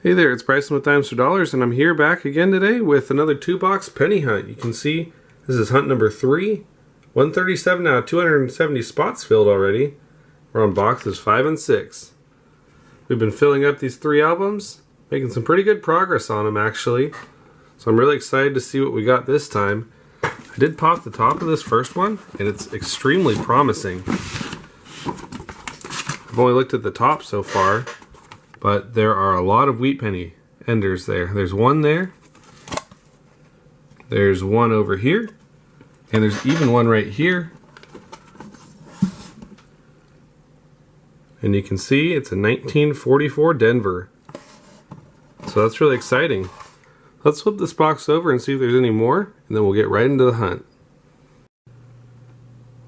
Hey there, it's Bryson with Dimes for Dollars, and I'm here back again today with another 2-box penny hunt. You can see this is hunt number 3. 137 out of 270 spots filled already. We're on boxes 5 and 6. We've been filling up these 3 albums, making some pretty good progress on them actually. So I'm really excited to see what we got this time. I did pop the top of this first one, and it's extremely promising. I've only looked at the top so far, but there are a lot of wheat penny enders there. There's one there. There's one over here. And there's even one right here. And you can see it's a 1944 Denver. So that's really exciting. Let's flip this box over and see if there's any more, and then we'll get right into the hunt.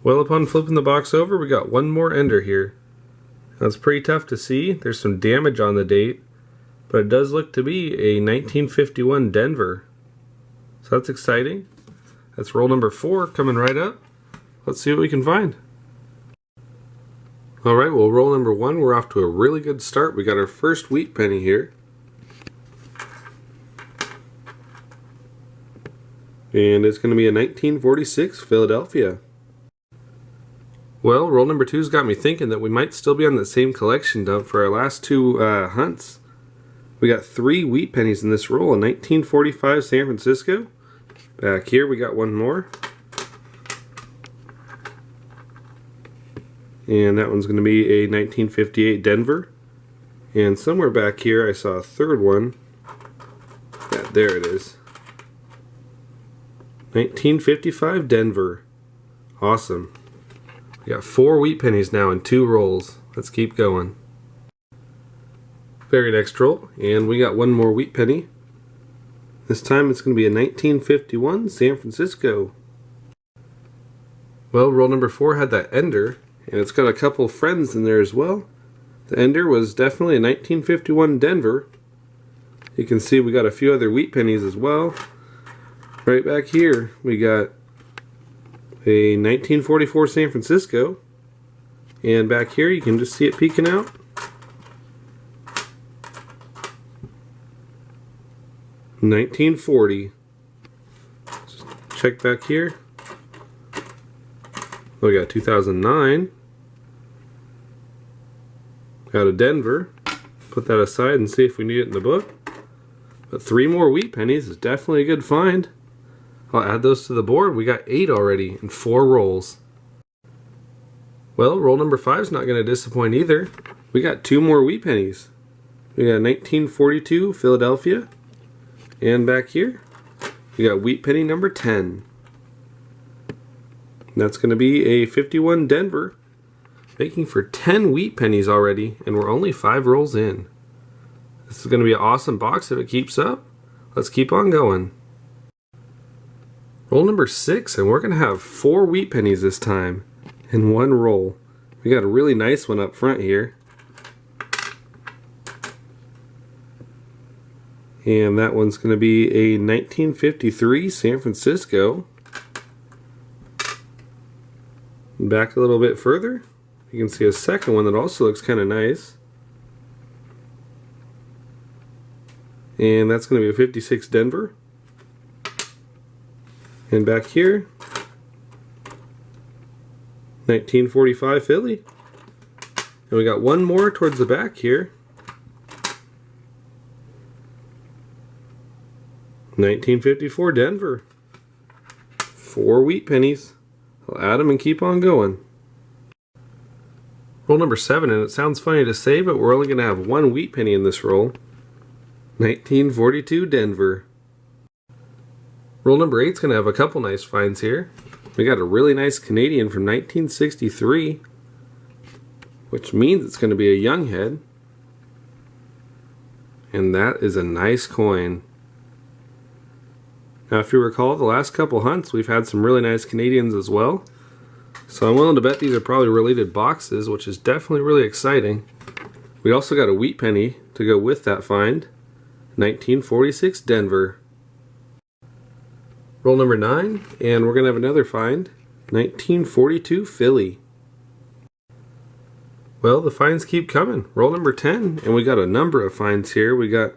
Well, upon flipping the box over, we got one more ender here. That's pretty tough to see. There's some damage on the date, but it does look to be a 1951 Denver. So that's exciting. That's roll number 4 coming right up. Let's see what we can find. Alright, well, roll number 1, we're off to a really good start. We got our first wheat penny here. And it's going to be a 1946 Philadelphia. Well, roll number 2's got me thinking that we might still be on the same collection dump for our last 2 hunts. We got 3 wheat pennies in this roll, a 1945 San Francisco. Back here we got one more. And that one's going to be a 1958 Denver. And somewhere back here I saw a third one. Yeah, there it is. 1955 Denver. Awesome. We got 4 wheat pennies now in 2 rolls. Let's keep going. Very next roll, and we got one more wheat penny. This time it's going to be a 1951 San Francisco. Well, roll number 4 had that ender, and it's got a couple friends in there as well. The ender was definitely a 1951 Denver. You can see we got a few other wheat pennies as well. Right back here we got a 1944 San Francisco, and back here you can just see it peeking out. $1940. Just check back here. Oh, we got 2009. Out of Denver. Put that aside and see if we need it in the book. But 3 more wheat pennies is definitely a good find. I'll add those to the board. We got 8 already in 4 rolls. Well, roll number 5's not going to disappoint either. We got 2 more wheat pennies. We got 1942 Philadelphia. And back here, we got wheat penny number 10. That's going to be a 51 Denver, making for 10 wheat pennies already, and we're only 5 rolls in. This is going to be an awesome box if it keeps up. Let's keep on going. Roll number 6, and we're going to have 4 wheat pennies this time in 1 roll. We got a really nice one up front here. And that one's going to be a 1953 San Francisco. Back a little bit further, you can see a second one that also looks kind of nice. And that's going to be a 56 Denver. And back here, 1945 Philly. And we got one more towards the back here. 1954 Denver. 4 wheat pennies. I'll add them and keep on going. Roll number 7, and it sounds funny to say, but we're only going to have 1 wheat penny in this roll. 1942 Denver. Roll number 8 is going to have a couple nice finds here. We got a really nice Canadian from 1963, which means it's going to be a young head. And that is a nice coin. Now, if you recall, the last couple hunts we've had some really nice Canadians as well. So I'm willing to bet these are probably related boxes, which is definitely really exciting. We also got a wheat penny to go with that find. 1946 Denver. Roll number 9, and we're going to have another find. 1942 Philly. Well, the finds keep coming. Roll number 10, and we got a number of finds here. We got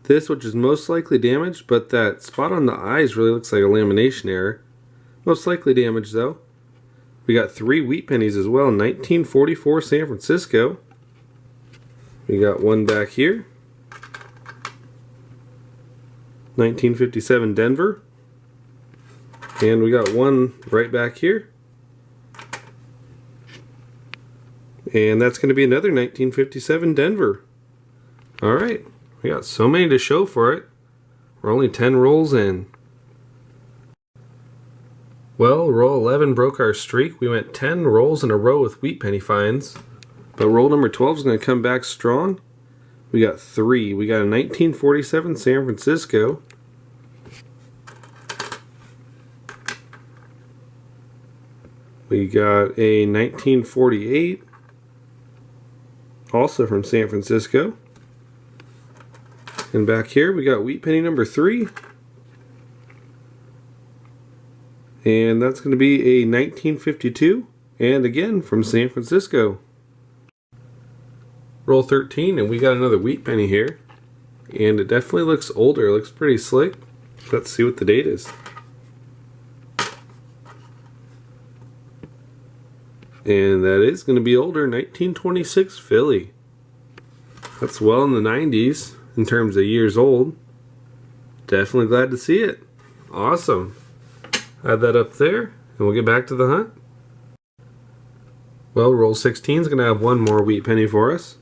this, which is most likely damaged, but that spot on the eyes really looks like a lamination error. Most likely damaged though. We got 3 Wheat Pennies as well, 1944 San Francisco. We got one back here. 1957 Denver. And we got one right back here. And that's going to be another 1957 Denver. Alright, we got so many to show for it. We're only 10 rolls in. Well, roll 11 broke our streak. We went 10 rolls in a row with Wheat Penny finds. But roll number 12 is going to come back strong. We got 3. We got a 1947 San Francisco. We got a 1948, also from San Francisco. And back here we got Wheat Penny number 3. And that's going to be a 1952, and again from San Francisco. Roll 13, and we got another Wheat Penny here. And it definitely looks older, it looks pretty slick. Let's see what the date is. And that is going to be older, 1926 Philly. That's well in the 90s in terms of years old. Definitely glad to see it. Awesome. Add that up there, and we'll get back to the hunt. Well, roll 16 is going to have one more Wheat Penny for us.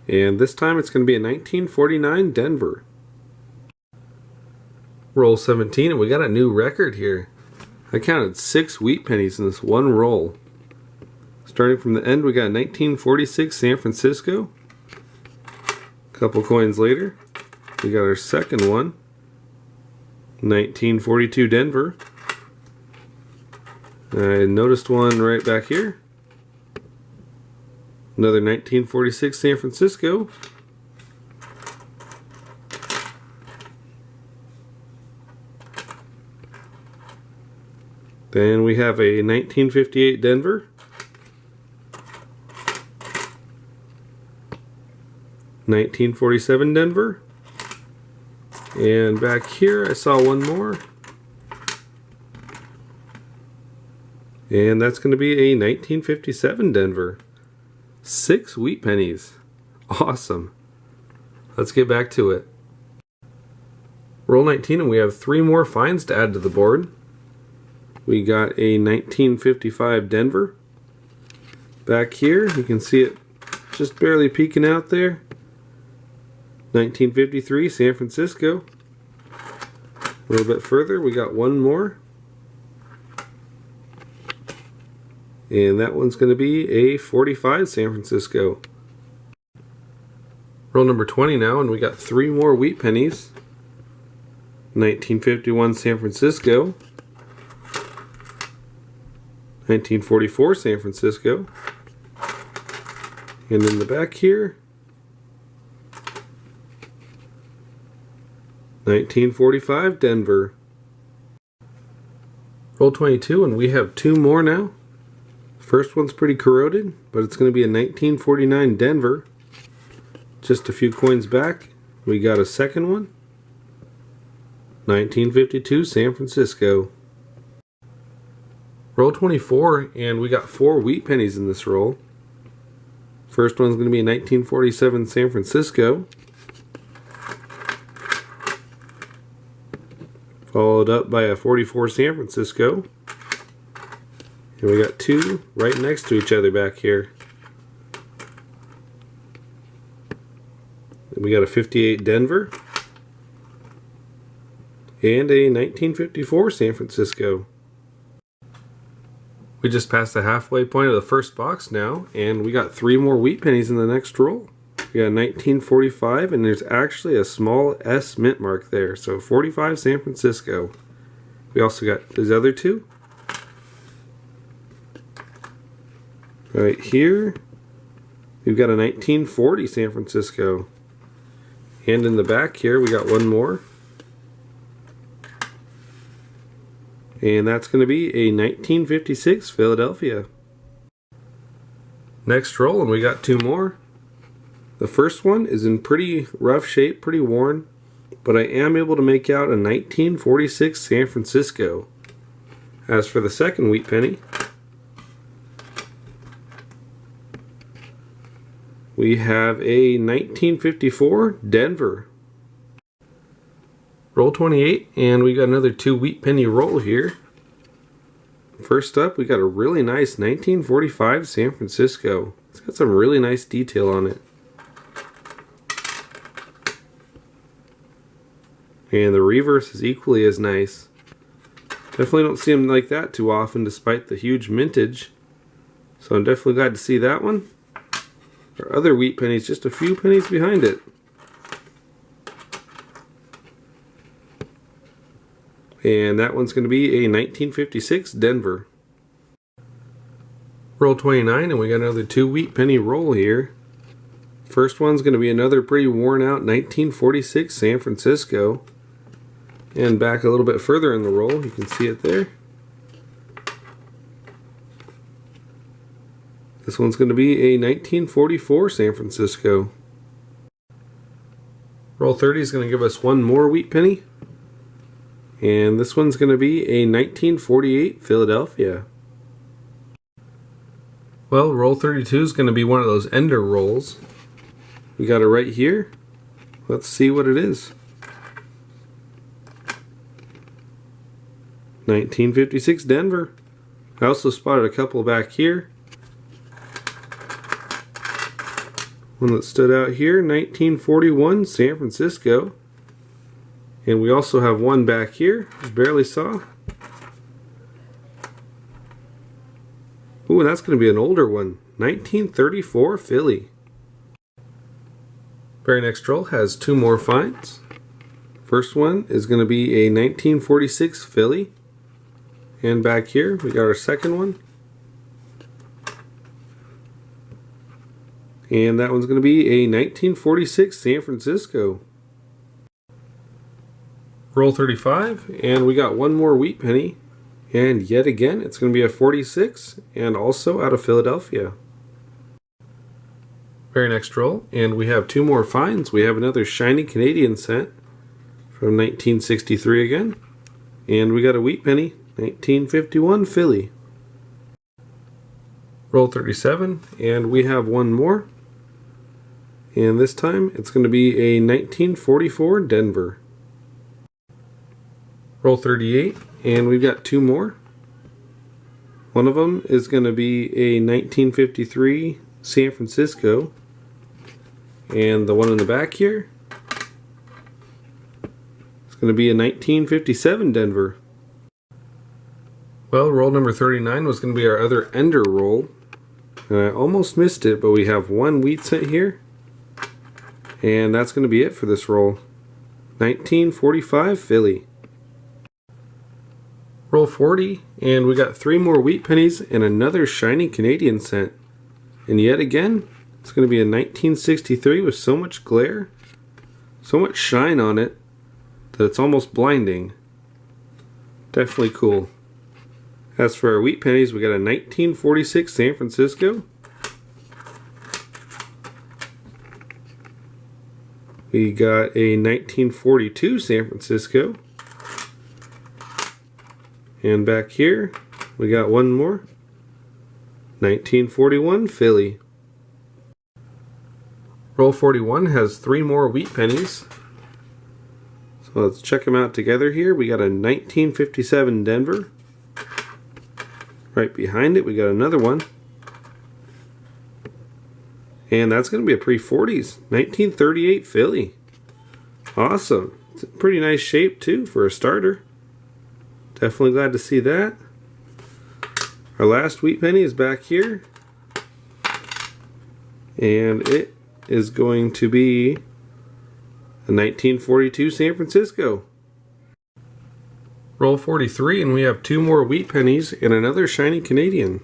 And this time it's going to be a 1949 Denver. Roll 17, and we got a new record here. I counted 6 Wheat Pennies in this one roll. Starting from the end, we got 1946 San Francisco. A couple coins later, we got our second one. 1942 Denver. I noticed one right back here. Another 1946 San Francisco. Then we have a 1958 Denver. 1947 Denver. And back here I saw one more. And that's going to be a 1957 Denver. 6 Wheat Pennies. Awesome. Let's get back to it. Roll 19, and we have 3 more finds to add to the board. We got a 1955 Denver. Back here, you can see it just barely peeking out there. 1953 San Francisco. A little bit further, we got one more. And that one's going to be a 45 San Francisco. Roll number 20 now, and we got 3 more Wheat Pennies. 1951 San Francisco. 1944 San Francisco. And in the back here, 1945 Denver. Roll 22, and we have 2 more now. First one's pretty corroded, but it's going to be a 1949 Denver. Just a few coins back, we got a second one. 1952 San Francisco. Roll 24, and we got 4 Wheat Pennies in this roll. First one's going to be a 1947 San Francisco. Followed up by a 44 San Francisco. And we got 2 right next to each other back here. And we got a 58 Denver. And a 1954 San Francisco. We just passed the halfway point of the first box now, and we got 3 more Wheat Pennies in the next roll. We got a 1945, and there's actually a small S mint mark there, so 45 San Francisco. We also got these other 2. Right here, we've got a 1940 San Francisco. And in the back here, we got one more. And that's going to be a 1956 Philadelphia. Next roll, and we got 2 more. The first one is in pretty rough shape, pretty worn, but I am able to make out a 1946 San Francisco. As for the second wheat penny, we have a 1954 Denver. Roll 28, and we got another 2 wheat penny roll here. First up, we got a really nice 1945 San Francisco. It's got some really nice detail on it. And the reverse is equally as nice. Definitely don't see them like that too often despite the huge mintage. So I'm definitely glad to see that one. Our other wheat pennies just a few pennies behind it. And that one's going to be a 1956 Denver. Roll 29, and we got another 2 wheat penny roll here. First one's going to be another pretty worn out 1946 San Francisco. And back a little bit further in the roll, you can see it there. This one's going to be a 1944 San Francisco. Roll 30 is going to give us one more wheat penny. And this one's going to be a 1948 Philadelphia. Well, roll 32 is going to be one of those ender rolls. We got it right here. Let's see what it is. 1956 Denver. I also spotted a couple back here. One that stood out here, 1941 San Francisco. And we also have one back here, just barely saw. Ooh, that's going to be an older one, 1934 Philly. Very next roll has 2 more finds. First one is going to be a 1946 Philly. And back here, we got our second one. And that one's going to be a 1946 San Francisco. Roll 35, and we got one more wheat penny. And yet again, it's going to be a 46, and also out of Philadelphia. Very next roll, and we have 2 more finds. We have another shiny Canadian cent from 1963 again. And we got a wheat penny, 1951 Philly. Roll 37, and we have one more. And this time, it's going to be a 1944 Denver. Roll 38, and we've got 2 more. One of them is going to be a 1953 San Francisco. And the one in the back here is going to be a 1957 Denver. Well, roll number 39 was going to be our other ender roll. And I almost missed it, but we have one wheat cent here. And that's going to be it for this roll. 1945 Philly. Roll 40, and we got 3 more wheat pennies and another shiny Canadian cent. And yet again, it's going to be a 1963 with so much glare, so much shine on it, that it's almost blinding. Definitely cool. As for our wheat pennies, we got a 1946 San Francisco. We got a 1942 San Francisco. And back here, we got one more. 1941 Philly. Roll 41 has 3 more wheat pennies. So let's check them out together here. We got a 1957 Denver. Right behind it, we got another one. And that's going to be a pre-40s. 1938 Philly. Awesome. It's a pretty nice shape too for a starter. Definitely glad to see that. Our last wheat penny is back here. And it is going to be a 1942 San Francisco. Roll 43, and we have 2 more wheat pennies and another shiny Canadian.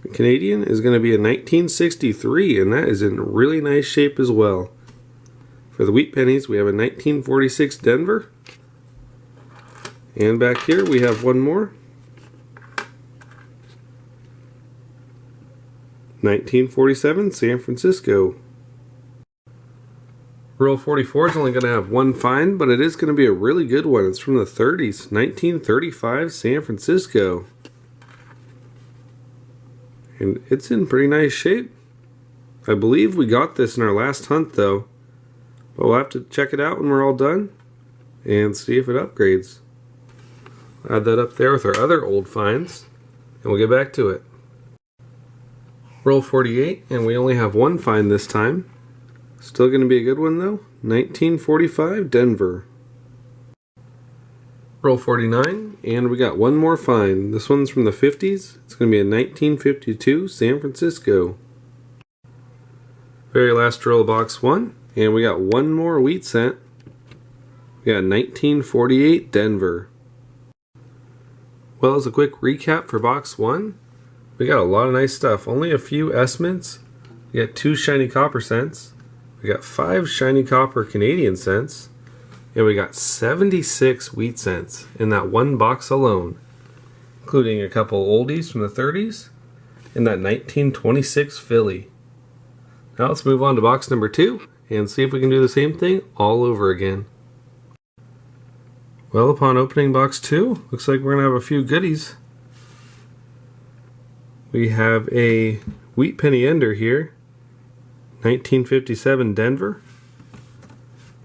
The Canadian is going to be a 1963, and that is in really nice shape as well. For the wheat pennies, we have a 1946 Denver. And back here we have one more. 1947 San Francisco. Roll 44 is only going to have one find, but it is going to be a really good one. It's from the 30s, 1935 San Francisco. And it's in pretty nice shape. I believe we got this in our last hunt though. But we'll have to check it out when we're all done and see if it upgrades. Add that up there with our other old finds and we'll get back to it. Roll 48 and we only have one find this time. Still going to be a good one though. 1945 Denver. Roll 49 and we got one more find. This one's from the 50s. It's going to be a 1952 San Francisco. Very last roll of box 1 and we got one more wheat cent. We got 1948 Denver. Well, as a quick recap for box 1, we got a lot of nice stuff. Only a few S-mints. We got 2 shiny copper cents. We got 5 shiny copper Canadian cents. And we got 76 wheat cents in that one box alone, including a couple oldies from the 30s and that 1926 Philly. Now let's move on to box number 2 and see if we can do the same thing all over again. Well, upon opening box 2, looks like we're going to have a few goodies. We have a Wheat Penny Ender here, 1957 Denver.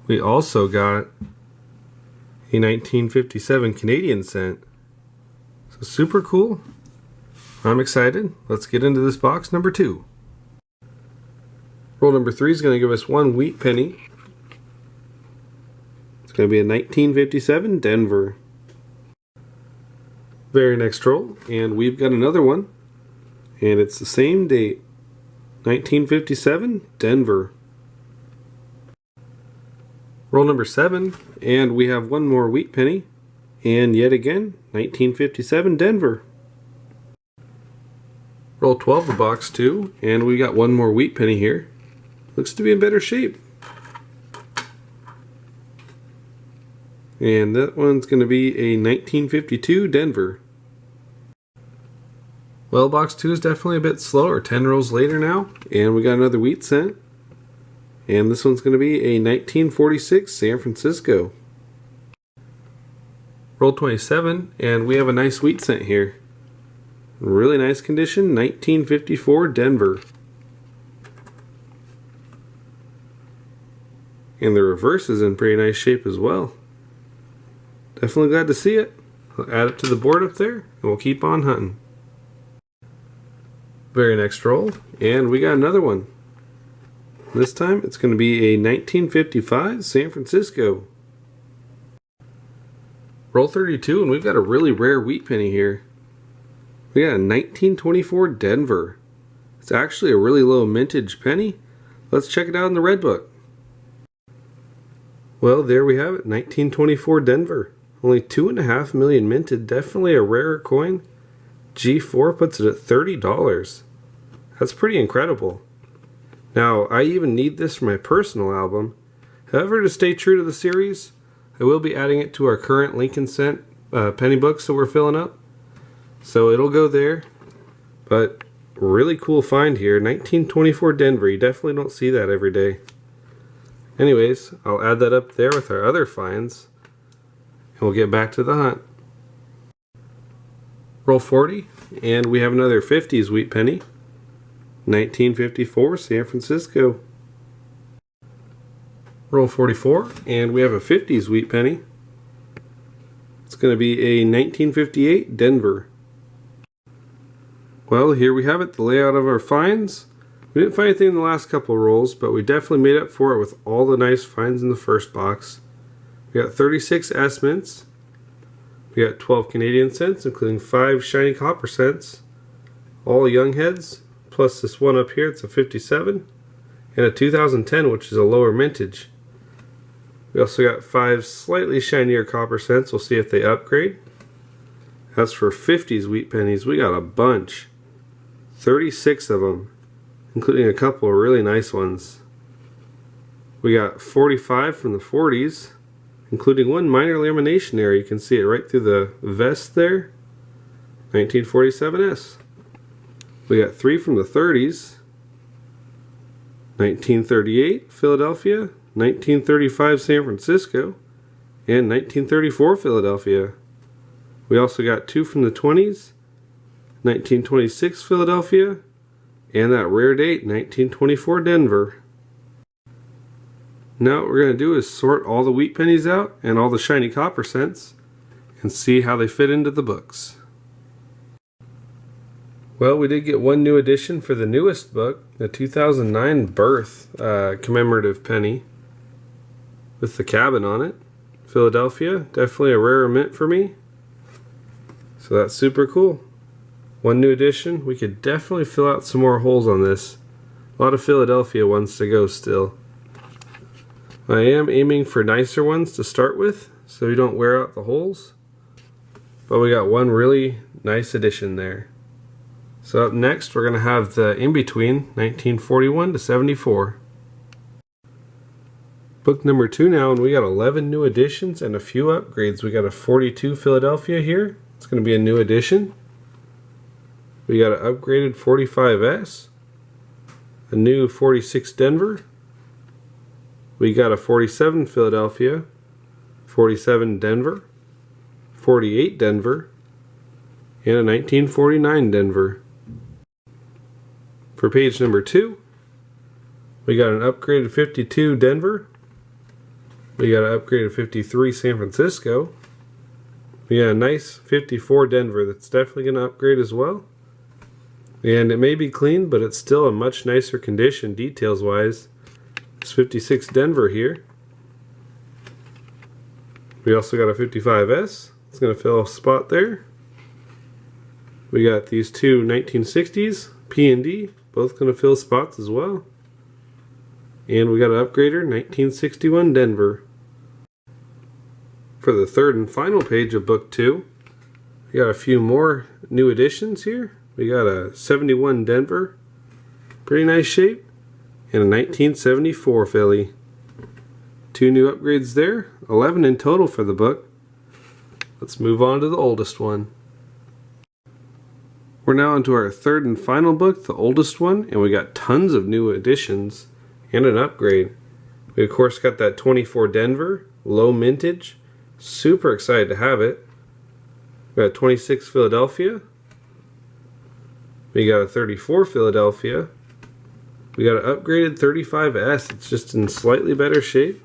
We also got a 1957 Canadian cent. So super cool. I'm excited. Let's get into this box number 2. Roll number 3 is going to give us one Wheat Penny. It's going to be a 1957 Denver. Very next roll, and we've got another one. And it's the same date, 1957 Denver. Roll number 7, and we have one more Wheat Penny, and yet again, 1957 Denver. Roll 12 of box 2, and we got one more Wheat Penny here. Looks to be in better shape. And that one's going to be a 1952 Denver. Well, box 2 is definitely a bit slower. 10 rolls later now, and we got another wheat cent. And this one's going to be a 1946 San Francisco. Roll 27, and we have a nice wheat cent here. Really nice condition, 1954 Denver. And the reverse is in pretty nice shape as well. Definitely glad to see it. I'll add it to the board up there, and we'll keep on hunting. Very next roll, and we got another one. This time it's going to be a 1955 San Francisco. Roll 32, and we've got a really rare wheat penny here. We got a 1924 Denver. It's actually a really low mintage penny. Let's check it out in the red book. Well, there we have it, 1924 Denver. Only 2.5 million minted, definitely a rarer coin. G4 puts it at $30. That's pretty incredible. Now, I even need this for my personal album. However, to stay true to the series, I will be adding it to our current Lincoln Cent penny books that we're filling up. So it'll go there. But really cool find here, 1924 Denver. You definitely don't see that every day. Anyways, I'll add that up there with our other finds, and we'll get back to the hunt. Roll 40, and we have another 50s wheat penny, 1954 San Francisco. Roll 44, and we have a 50s wheat penny. It's going to be a 1958 Denver. Well, here we have it, the layout of our finds. We didn't find anything in the last couple of rolls, but we definitely made up for it with all the nice finds in the first box. We got 36 S-mints. We got 12 Canadian cents, including 5 shiny copper cents. All young heads, plus this one up here, it's a 57. And a 2010, which is a lower mintage. We also got 5 slightly shinier copper cents. We'll see if they upgrade. As for 50s wheat pennies, we got a bunch. 36 of them, including a couple of really nice ones. We got 45 from the 40s, including one minor lamination error. You can see it right through the vest there. 1947S. We got 3 from the 30s. 1938 Philadelphia, 1935 San Francisco, and 1934 Philadelphia. We also got two from the 20s, 1926 Philadelphia, and that rare date, 1924 Denver. Now what we're going to do is sort all the wheat pennies out and all the shiny copper cents and see how they fit into the books. Well, we did get one new edition for the newest book, the 2009 Birth commemorative penny with the cabin on it. Philadelphia, definitely a rare mint for me. So that's super cool. One new edition. We could definitely fill out some more holes on this. A lot of Philadelphia ones to go still. I am aiming for nicer ones to start with so you don't wear out the holes. But we got one really nice edition there. So up next we're going to have the in-between, 1941 to 74. Book number 2 now, and we got 11 new editions and a few upgrades. We got a 42 Philadelphia here. It's going to be a new edition. We got an upgraded 45S. A new 46 Denver. We got a 47 Philadelphia. 47 Denver. 48 Denver. And a 1949 Denver. For page number 2, we got an upgraded 52 Denver. We got an upgraded 53 San Francisco. We got a nice 54 Denver that's definitely going to upgrade as well. And it may be clean, but it's still a much nicer condition details wise. This 56 Denver here. We also got a 55S. It's going to fill a spot there. We got these two 1960s P&D, both going to fill spots as well. And we got an upgrader, 1961 Denver. For the third and final page of book 2, we got a few more new additions here. We got a 71 Denver, pretty nice shape, and a 1974 Philly. Two new upgrades there, 11 in total for the book. Let's move on to the oldest one. We're now into our third and final book, the oldest one, and we got tons of new additions and an upgrade. We of course got that 24 Denver, low mintage, super excited to have it. We got 26 Philadelphia. We got a 34 Philadelphia. We got an upgraded 35S. It's just in slightly better shape.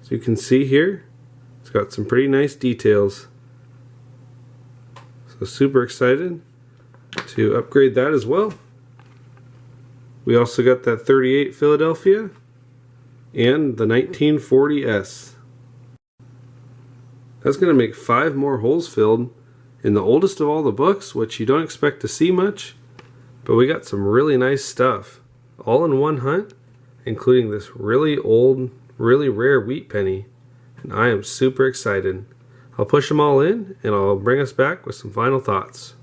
So you can see here, it's got some pretty nice details. So super excited to upgrade that as well. We also got that 38 Philadelphia and the 1940S. That's going to make 5 more holes filled in the oldest of all the books, which you don't expect to see much, but we got some really nice stuff all in one hunt, including this really old, really rare wheat penny, and I am super excited. I'll push them all in and I'll bring us back with some final thoughts.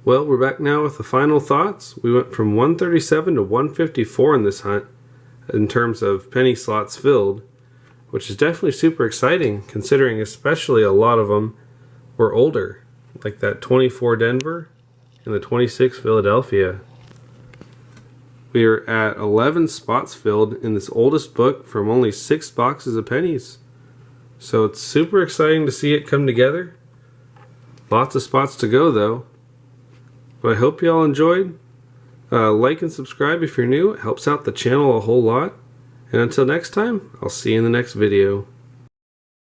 Well, we're back now with the final thoughts. We went from 137 to 154 in this hunt in terms of penny slots filled, which is definitely super exciting considering especially a lot of them were older, like that 24 Denver and the 26 Philadelphia. We are at 11 spots filled in this oldest book from only 6 boxes of pennies. So it's super exciting to see it come together. Lots of spots to go though. But I hope you all enjoyed. Like and subscribe if you're new. It helps out the channel a whole lot. And until next time, I'll see you in the next video.